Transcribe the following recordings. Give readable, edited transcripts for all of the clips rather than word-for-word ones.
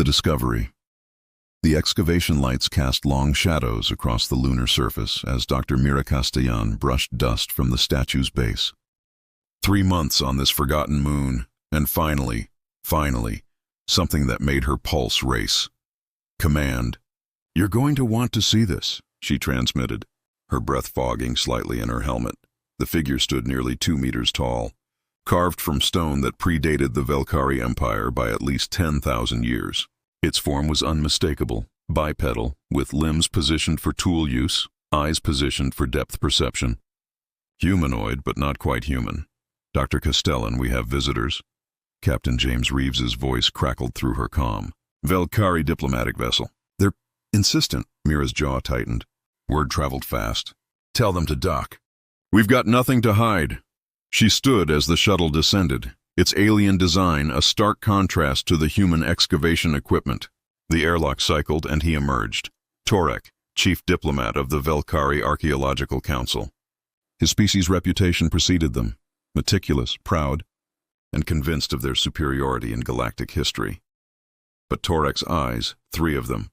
The discovery. The excavation lights cast long shadows across the lunar surface as Dr. Mira Castellan brushed dust from the statue's base. 3 months on this forgotten moon, and finally, something that made her pulse race. Command. "You're going to want to see this," she transmitted, her breath fogging slightly in her helmet. The figure stood nearly 2 meters tall, carved from stone that predated the Velkari Empire by at least 10,000 years. Its form was unmistakable, bipedal, with limbs positioned for tool use, eyes positioned for depth perception. Humanoid, but not quite human. "Dr. Castellan, we have visitors." Captain James Reeves's voice crackled through her comm. "Velkari diplomatic vessel." "They're insistent." Mira's jaw tightened. Word traveled fast. "Tell them to dock." "We've got nothing to hide." She stood as the shuttle descended, its alien design a stark contrast to the human excavation equipment. The airlock cycled and he emerged. Torek, chief diplomat of the Velkari Archaeological Council. His species' reputation preceded them, meticulous, proud, and convinced of their superiority in galactic history. But Torek's eyes, 3 of them,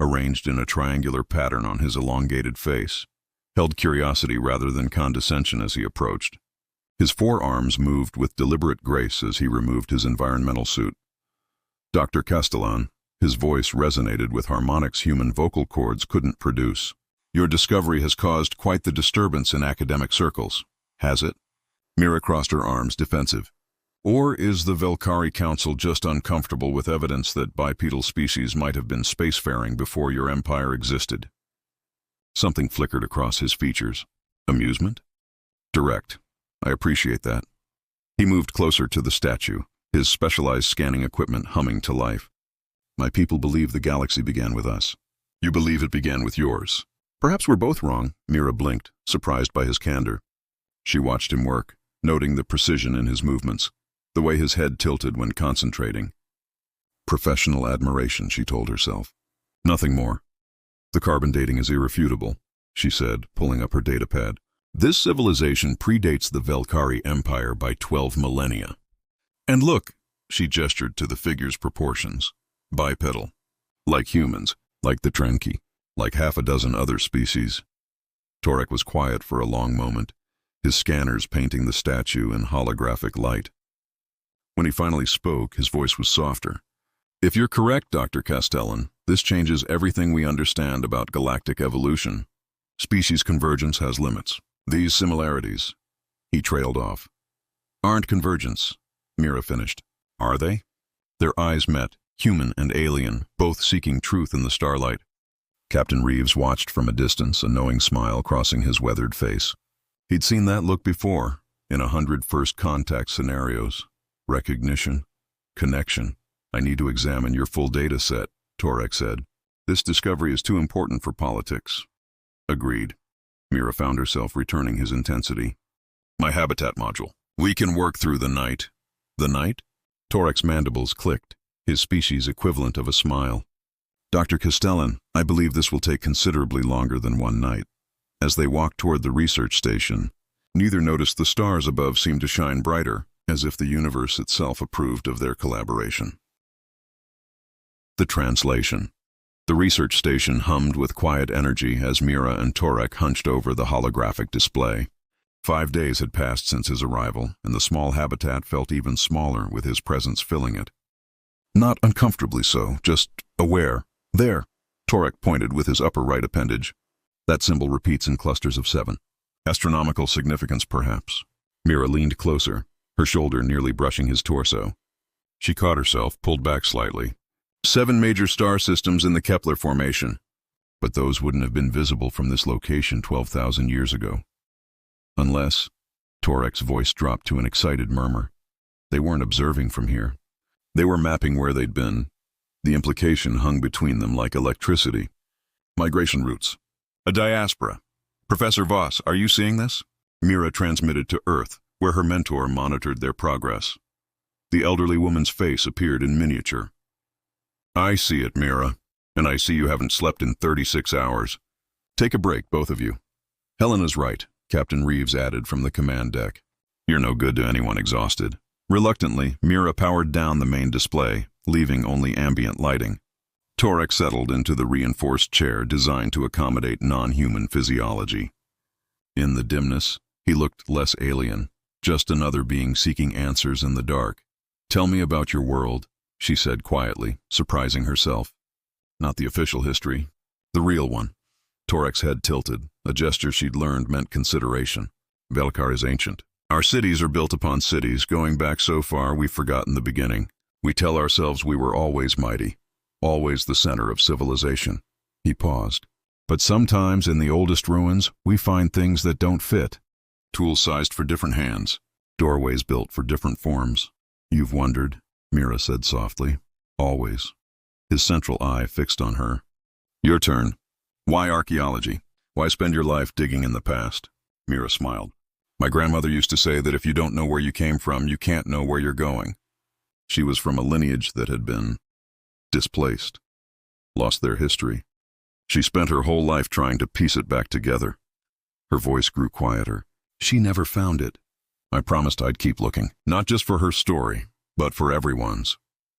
arranged in a triangular pattern on his elongated face, held curiosity rather than condescension as he approached. His forearms moved with deliberate grace as he removed his environmental suit. "Dr. Castellan," his voice resonated with harmonics human vocal cords couldn't produce. "Your discovery has caused quite the disturbance in academic circles. Has it?" Mira crossed her arms, defensive. "Or is the Velkari Council just uncomfortable with evidence that bipedal species might have been spacefaring before your empire existed?" Something flickered across his features. Amusement? Direct. "I appreciate that." He moved closer to the statue, his specialized scanning equipment humming to life. "My people believe the galaxy began with us. You believe it began with yours." "Perhaps we're both wrong," Mira blinked, surprised by his candor. She watched him work, noting the precision in his movements, the way his head tilted when concentrating. Professional admiration, she told herself. Nothing more. "The carbon dating is irrefutable," she said, pulling up her datapad. "This civilization predates the Velkari Empire by 12 millennia. And look," she gestured to the figure's proportions. Bipedal. Like humans, like the Trenki, like half a dozen other species. Torek was quiet for a long moment, his scanners painting the statue in holographic light. When he finally spoke, his voice was softer. "If you're correct, Dr. Castellan, this changes everything we understand about galactic evolution. Species convergence has limits. These similarities," he trailed off, "aren't convergence," Mira finished. "Are they?" Their eyes met, human and alien, both seeking truth in the starlight. Captain Reeves watched from a distance, a knowing smile crossing his weathered face. He'd seen that look before, in 100 first contact scenarios. Recognition, connection. "I need to examine your full data set," Torek said. "This discovery is too important for politics." Agreed. Mira found herself returning his intensity. "My habitat module. We can work through the night." "The night?" Torek's mandibles clicked, his species equivalent of a smile. "Dr. Castellan, I believe this will take considerably longer than 1 night." As they walked toward the research station, neither noticed the stars above seemed to shine brighter, as if the universe itself approved of their collaboration. The translation. The research station hummed with quiet energy as Mira and Torek hunched over the holographic display. 5 days had passed since his arrival, and the small habitat felt even smaller with his presence filling it. Not uncomfortably so, just aware. "There," Torek pointed with his upper right appendage. "That symbol repeats in clusters of 7. Astronomical significance, perhaps." Mira leaned closer, her shoulder nearly brushing his torso. She caught herself, pulled back slightly. 7 major star systems in the Kepler formation. But those wouldn't have been visible from this location 12,000 years ago. Unless, Torek's voice dropped to an excited murmur, they weren't observing from here. They were mapping where they'd been. The implication hung between them like electricity. "Migration routes. A diaspora. Professor Voss, are you seeing this?" Mira transmitted to Earth, where her mentor monitored their progress. The elderly woman's face appeared in miniature. "I see it, Mira, and I see you haven't slept in 36 hours. Take a break, both of you." "Helena's right," Captain Reeves added from the command deck. "You're no good to anyone exhausted." Reluctantly, Mira powered down the main display, leaving only ambient lighting. Torek settled into the reinforced chair designed to accommodate non-human physiology. In the dimness, he looked less alien, just another being seeking answers in the dark. "Tell me about your world," she said quietly, surprising herself. "Not the official history, the real one." Torek's head tilted, a gesture she'd learned meant consideration. "Velkar is ancient. Our cities are built upon cities, going back so far we've forgotten the beginning. We tell ourselves we were always mighty, always the center of civilization." He paused. "But sometimes in the oldest ruins, we find things that don't fit. Tools sized for different hands, doorways built for different forms." "You've wondered," Mira said softly. "Always." His central eye fixed on her. "Your turn. Why archaeology? Why spend your life digging in the past?" Mira smiled. "My grandmother used to say that if you don't know where you came from, you can't know where you're going." She was from a lineage that had been displaced, lost their history. She spent her whole life trying to piece it back together. Her voice grew quieter. "She never found it. I promised I'd keep looking, not just for her story, but for everyone's."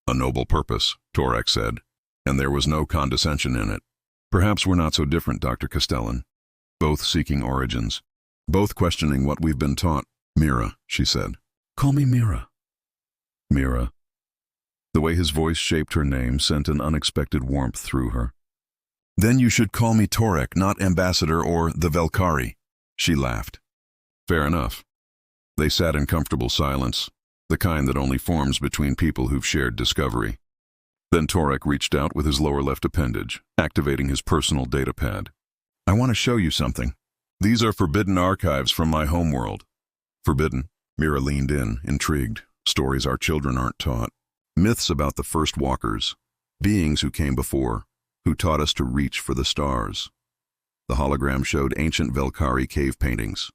"A noble purpose," Torek said, and there was no condescension in it. "Perhaps we're not so different, Dr. Castellan. Both seeking origins, both questioning what we've been taught." "Mira," she said. "Call me Mira." "Mira." The way his voice shaped her name sent an unexpected warmth through her. "Then you should call me Torek, not Ambassador or the Velkari." She laughed. "Fair enough." They sat in comfortable silence, the kind that only forms between people who've shared discovery. Then Torek reached out with his lower left appendage, activating his personal data pad. "I want to show you something. These are forbidden archives from my homeworld." "Forbidden?" Mira leaned in, intrigued. "Stories our children aren't taught. Myths about the first walkers, beings who came before, who taught us to reach for the stars." The hologram showed ancient Velkari cave paintings.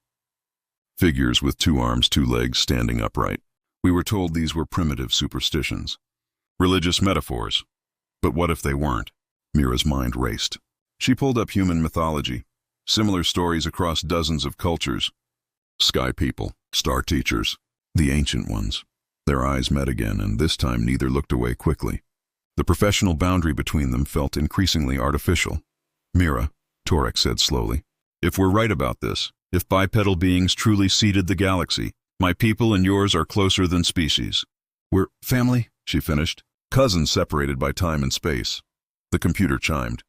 Figures with 2 arms, 2 legs standing upright. We were told these were primitive superstitions, religious metaphors. But what if they weren't? Mira's mind raced. She pulled up human mythology, similar stories across dozens of cultures. Sky people, star teachers, the ancient ones. Their eyes met again, and this time neither looked away quickly. The professional boundary between them felt increasingly artificial. "Mira," Torek said slowly, "if we're right about this, if bipedal beings truly seeded the galaxy, my people and yours are closer than species. We're family," she finished. "Cousins separated by time and space." The computer chimed.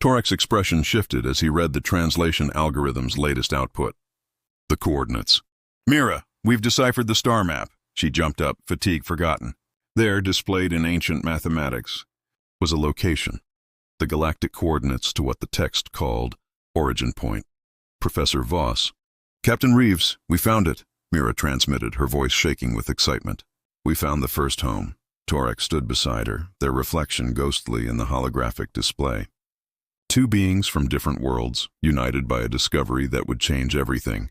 Torek's expression shifted as he read the translation algorithm's latest output. The coordinates. "Mira, we've deciphered the star map." She jumped up, fatigue forgotten. There, displayed in ancient mathematics, was a location, the galactic coordinates to what the text called origin point. Professor Voss. "Captain Reeves, we found it," Mira transmitted, her voice shaking with excitement. "We found the first home." Torek stood beside her, their reflection ghostly in the holographic display. 2 beings from different worlds, united by a discovery that would change everything.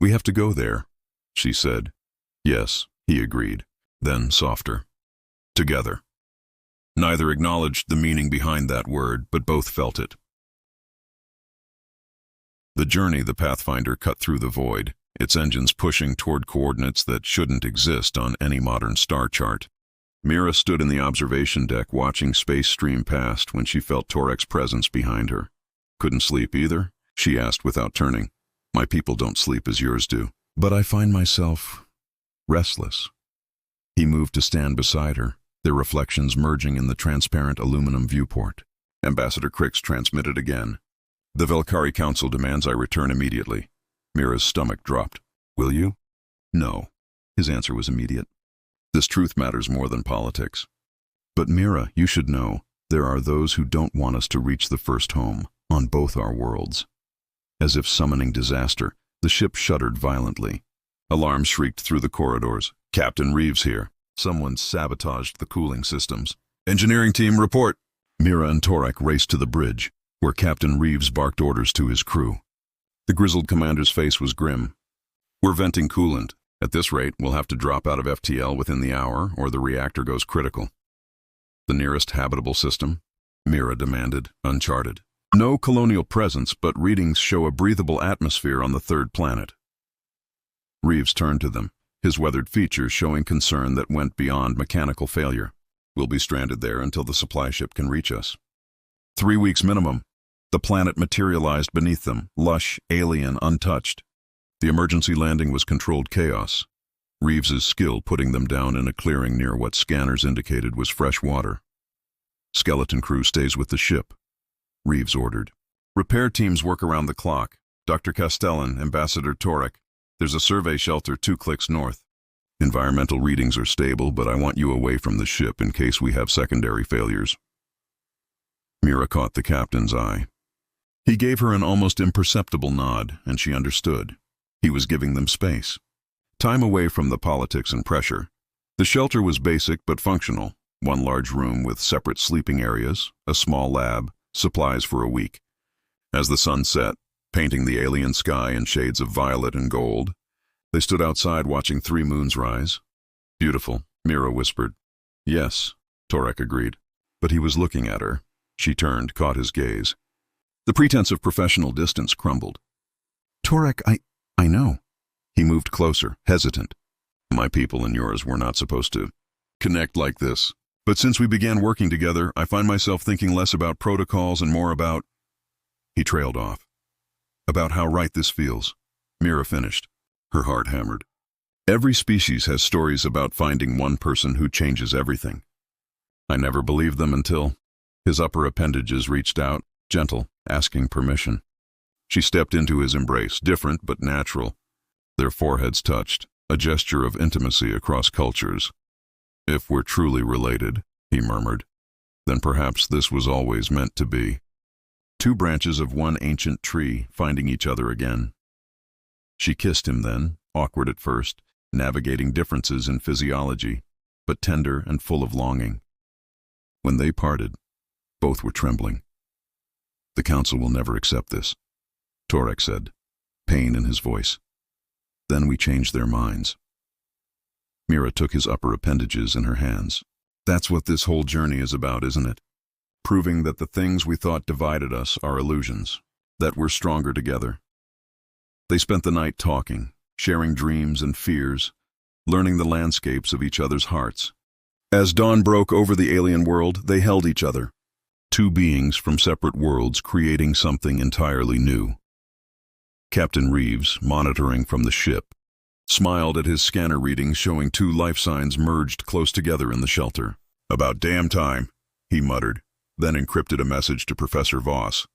"We have to go there," she said. "Yes," he agreed, then softer. "Together." Neither acknowledged the meaning behind that word, but both felt it. The journey the Pathfinder cut through the void, its engines pushing toward coordinates that shouldn't exist on any modern star chart. Mira stood in the observation deck watching space stream past when she felt Torek's presence behind her. "Couldn't sleep either?" she asked without turning. "My people don't sleep as yours do. But I find myself restless." He moved to stand beside her, their reflections merging in the transparent aluminum viewport. Ambassador Crix transmitted again. "The Velkari Council demands I return immediately." Mira's stomach dropped. "Will you?" "No." His answer was immediate. "This truth matters more than politics." "But Mira, you should know, there are those who don't want us to reach the first home, on both our worlds." As if summoning disaster, the ship shuddered violently. Alarms shrieked through the corridors. "Captain Reeves here. Someone sabotaged the cooling systems. Engineering team, report." Mira and Torek raced to the bridge, where Captain Reeves barked orders to his crew. The grizzled commander's face was grim. "We're venting coolant. At this rate, we'll have to drop out of FTL within the hour, or the reactor goes critical." "The nearest habitable system?" Mira demanded, uncharted. "No colonial presence, but readings show a breathable atmosphere on the 3rd planet." Reeves turned to them, his weathered features showing concern that went beyond mechanical failure. We'll be stranded there until the supply ship can reach us. 3 weeks minimum. The planet materialized beneath them, lush, alien, untouched. The emergency landing was controlled chaos. Reeves's skill putting them down in a clearing near what scanners indicated was fresh water. Skeleton crew stays with the ship, Reeves ordered. Repair teams work around the clock. Dr. Castellan, Ambassador Torek. There's a survey shelter 2 clicks north. Environmental readings are stable, but I want you away from the ship in case we have secondary failures. Mira caught the captain's eye. He gave her an almost imperceptible nod, and she understood. He was giving them space. Time away from the politics and pressure. The shelter was basic but functional. 1 large room with separate sleeping areas, a small lab, supplies for a week. As the sun set, painting the alien sky in shades of violet and gold, they stood outside watching 3 moons rise. Beautiful, Mira whispered. Yes, Torek agreed. But he was looking at her. She turned, caught his gaze. The pretense of professional distance crumbled. Torek, I know. He moved closer, hesitant. My people and yours were not supposed to connect like this. But since we began working together, I find myself thinking less about protocols and more about... He trailed off. About how right this feels. Mira finished. Her heart hammered. Every species has stories about finding one person who changes everything. I never believed them until... His upper appendages reached out, gentle, asking permission. She stepped into his embrace, different but natural. Their foreheads touched, a gesture of intimacy across cultures. If we're truly related, he murmured, then perhaps this was always meant to be. 2 branches of one ancient tree finding each other again. She kissed him then, awkward at first, navigating differences in physiology, but tender and full of longing. When they parted, both were trembling. The council will never accept this, Torek said, pain in his voice. Then we changed their minds. Mira took his upper appendages in her hands. That's what this whole journey is about, isn't it? Proving that the things we thought divided us are illusions, that we're stronger together. They spent the night talking, sharing dreams and fears, learning the landscapes of each other's hearts. As dawn broke over the alien world, they held each other. 2 beings from separate worlds creating something entirely new. Captain Reeves, monitoring from the ship, smiled at his scanner readings showing 2 life signs merged close together in the shelter. About damn time, he muttered, then encrypted a message to Professor Voss.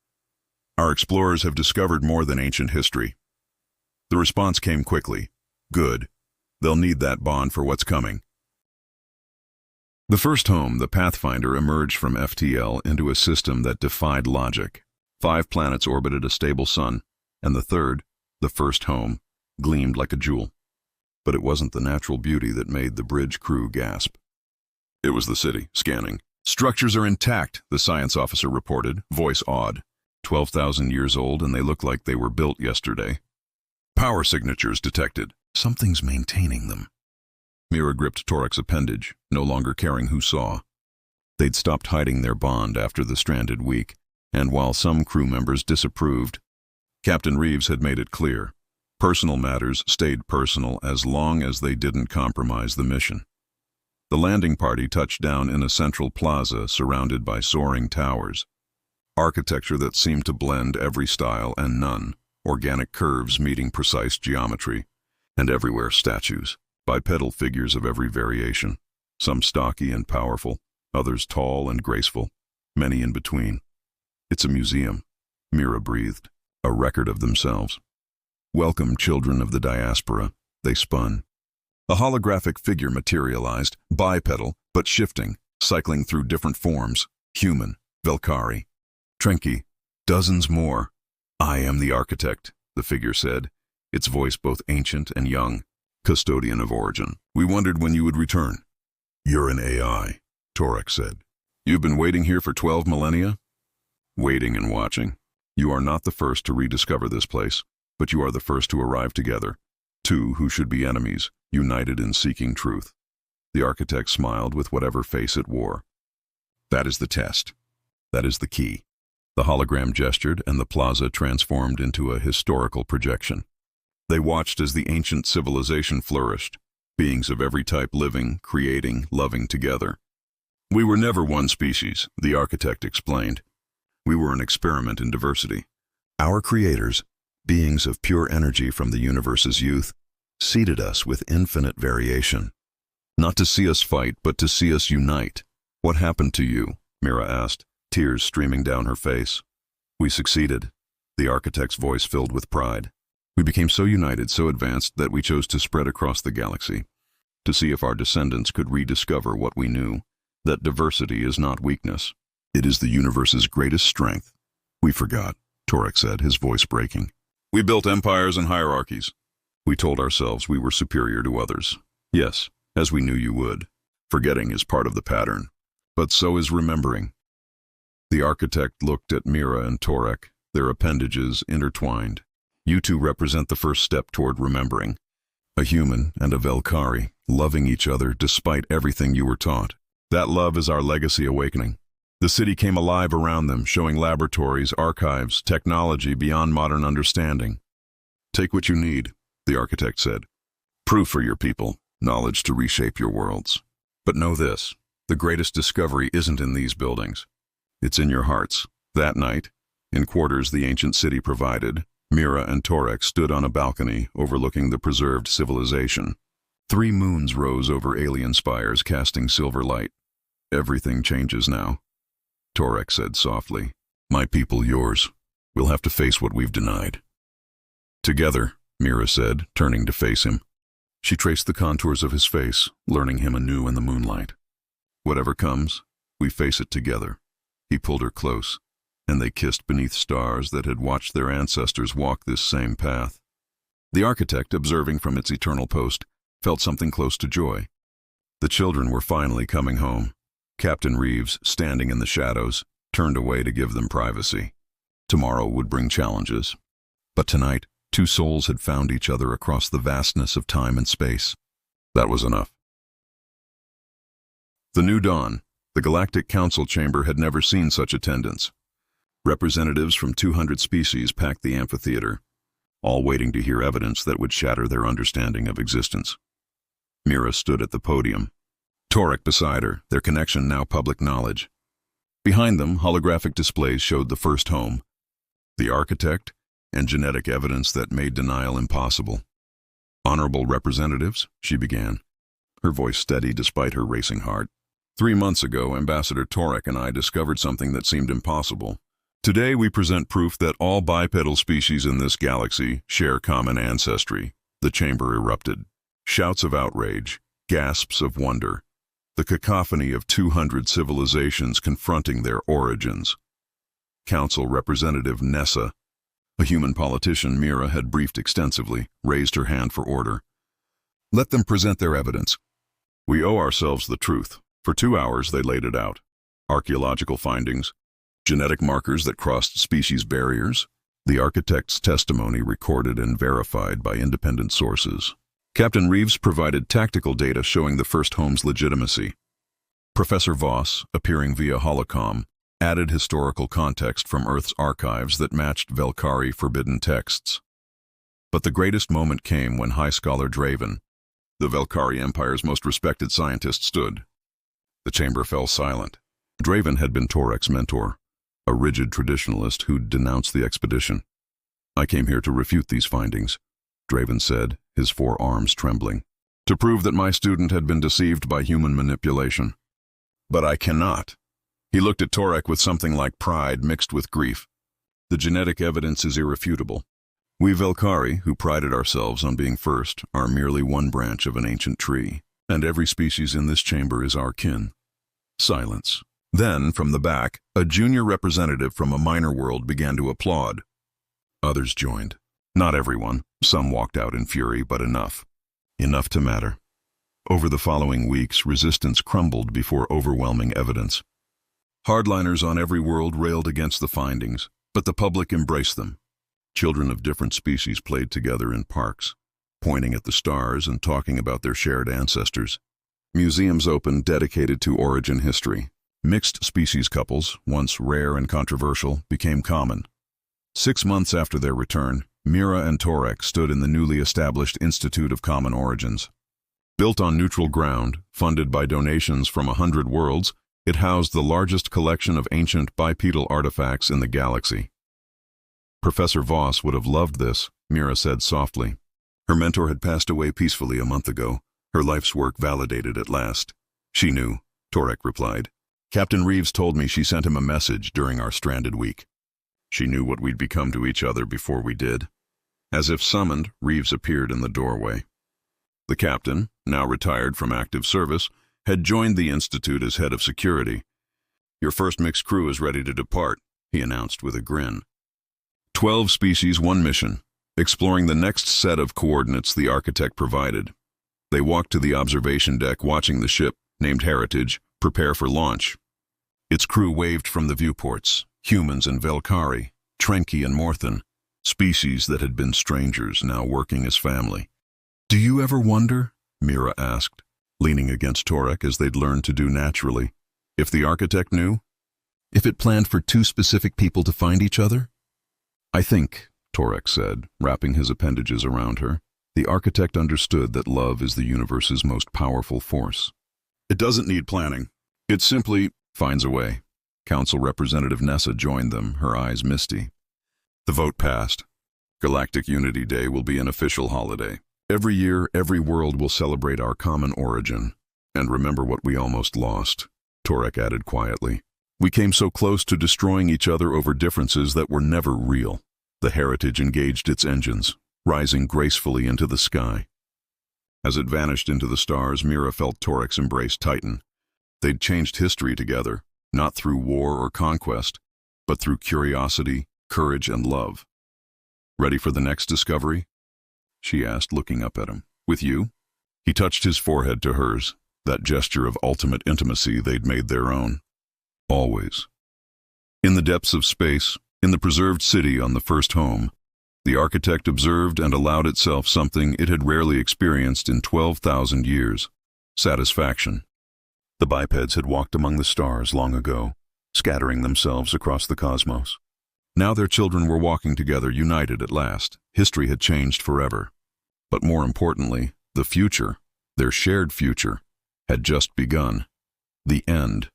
Our explorers have discovered more than ancient history. The response came quickly. Good. They'll need that bond for what's coming. The first home, the Pathfinder, emerged from FTL into a system that defied logic. 5 planets orbited a stable sun, and the third, the first home, gleamed like a jewel. But it wasn't the natural beauty that made the bridge crew gasp. It was the city, scanning. Structures are intact, the science officer reported, voice awed. 12,000 years old, and they look like they were built yesterday. Power signatures detected. Something's maintaining them. Mira gripped Torek's appendage, no longer caring who saw. They'd stopped hiding their bond after the stranded week, and while some crew members disapproved, Captain Reeves had made it clear. Personal matters stayed personal as long as they didn't compromise the mission. The landing party touched down in a central plaza surrounded by soaring towers. Architecture that seemed to blend every style and none, organic curves meeting precise geometry, and everywhere statues, bipedal figures of every variation, some stocky and powerful, others tall and graceful, many in between. It's a museum, Mira breathed, a record of themselves. Welcome, children of the diaspora, they spun. A holographic figure materialized, bipedal, but shifting, cycling through different forms, human, Velkari, Trenki, dozens more. I am the architect, the figure said, its voice both ancient and young, custodian of origin. We wondered when you would return. You're an AI, Torek said. You've been waiting here for 12 millennia? Waiting and watching. You are not the first to rediscover this place, but you are the first to arrive together. 2 who should be enemies, united in seeking truth. The architect smiled with whatever face it wore. That is the test. That is the key. The hologram gestured, and the plaza transformed into a historical projection. They watched as the ancient civilization flourished, beings of every type living, creating, loving together. We were never one species, the architect explained. We were an experiment in diversity. Our creators, beings of pure energy from the universe's youth, seeded us with infinite variation. Not to see us fight, but to see us unite. What happened to you? Mira asked, tears streaming down her face. We succeeded, the architect's voice filled with pride. We became so united, so advanced, that we chose to spread across the galaxy, to see if our descendants could rediscover what we knew, that diversity is not weakness. It is the universe's greatest strength. We forgot, Torek said, his voice breaking. We built empires and hierarchies. We told ourselves we were superior to others. Yes, as we knew you would. Forgetting is part of the pattern. But so is remembering. The architect looked at Mira and Torek, their appendages intertwined. You two represent the first step toward remembering. A human and a Velkari, loving each other despite everything you were taught. That love is our legacy awakening. The city came alive around them, showing laboratories, archives, technology beyond modern understanding. Take what you need, the architect said. Proof for your people, knowledge to reshape your worlds. But know this, the greatest discovery isn't in these buildings. It's in your hearts. That night, in quarters the ancient city provided, Mira and Torek stood on a balcony overlooking the preserved civilization. 3 moons rose over alien spires, casting silver light. Everything changes now, Torek said softly. My people, yours. We'll have to face what we've denied. Together, Mira said, turning to face him. She traced the contours of his face, learning him anew in the moonlight. Whatever comes, we face it together. He pulled her close, and they kissed beneath stars that had watched their ancestors walk this same path. The architect, observing from its eternal post, felt something close to joy. The children were finally coming home. Captain Reeves, standing in the shadows, turned away to give them privacy. Tomorrow would bring challenges. But tonight, 2 souls had found each other across the vastness of time and space. That was enough. The new dawn. The Galactic Council chamber had never seen such attendance. Representatives from 200 species packed the amphitheater, all waiting to hear evidence that would shatter their understanding of existence. Mira stood at the podium, Torek beside her, their connection now public knowledge. Behind them, holographic displays showed the first home, the architect, and genetic evidence that made denial impossible. Honorable representatives, she began, her voice steady despite her racing heart. 3 months ago, Ambassador Torek and I discovered something that seemed impossible. Today we present proof that all bipedal species in this galaxy share common ancestry. The chamber erupted. Shouts of outrage, gasps of wonder, the cacophony of 200 civilizations confronting their origins. Council Representative Nessa, a human politician Mira had briefed extensively, raised her hand for order. Let them present their evidence. We owe ourselves the truth. For 2 hours they laid it out. Archaeological findings, genetic markers that crossed species barriers, the architect's testimony recorded and verified by independent sources. Captain Reeves provided tactical data showing the first home's legitimacy. Professor Voss, appearing via holocom, added historical context from Earth's archives that matched Velkari forbidden texts. But the greatest moment came when High Scholar Draven, the Velkari Empire's most respected scientist, stood. The chamber fell silent. Draven had been Torek's mentor, a rigid traditionalist who'd denounced the expedition. I came here to refute these findings, Draven said, his 4 arms trembling, to prove that my student had been deceived by human manipulation. But I cannot. He looked at Torek with something like pride mixed with grief. The genetic evidence is irrefutable. We Velkari, who prided ourselves on being first, are merely one branch of an ancient tree, and every species in this chamber is our kin. Silence. Then, from the back, a junior representative from a minor world began to applaud. Others joined. Not everyone. Some walked out in fury, but enough. Enough to matter. Over the following weeks, resistance crumbled before overwhelming evidence. Hardliners on every world railed against the findings, but the public embraced them. Children of different species played together in parks, pointing at the stars and talking about their shared ancestors. Museums opened dedicated to origin history. Mixed species couples, once rare and controversial, became common. 6 months after their return, Mira and Torek stood in the newly established Institute of Common Origins. Built on neutral ground, funded by donations from 100 worlds, It housed the largest collection of ancient bipedal artifacts in the galaxy. Professor Voss would have loved this, Mira said softly. Her mentor had passed away peacefully a month ago, her life's work validated at last. She knew, Torek replied. Captain Reeves told me she sent him a message during our stranded week. She knew what we'd become to each other before we did. As if summoned, Reeves appeared in the doorway. The captain, now retired from active service, had joined the Institute as head of security. Your first mixed crew is ready to depart, he announced with a grin. 12 species, 1 mission, exploring the next set of coordinates the architect provided. They walked to the observation deck, watching the ship, named Heritage, prepare for launch. Its crew waved from the viewports, humans and Velkari, Trenki and Morthan, species that had been strangers now working as family. Do you ever wonder, Mira asked, leaning against Torek as they'd learned to do naturally, if the architect knew? If it planned for 2 specific people to find each other? I think, Torek said, wrapping his appendages around her, the architect understood that love is the universe's most powerful force. It doesn't need planning. It simply finds a way. Council Representative Nessa joined them, her eyes misty. The vote passed. Galactic Unity Day will be an official holiday. Every year, every world will celebrate our common origin. And remember what we almost lost, Torek added quietly. We came so close to destroying each other over differences that were never real. The Heritage engaged its engines, rising gracefully into the sky. As it vanished into the stars, Mira felt Torek's embrace tighten. They'd changed history together, not through war or conquest, but through curiosity, courage, and love. Ready for the next discovery? She asked, looking up at him. With you? He touched his forehead to hers, that gesture of ultimate intimacy they'd made their own. Always. In the depths of space, in the preserved city on the first home, the architect observed and allowed itself something it had rarely experienced in 12,000 years: satisfaction. The bipeds had walked among the stars long ago, scattering themselves across the cosmos. Now their children were walking together, united at last. History had changed forever. But more importantly, the future, their shared future, had just begun. The end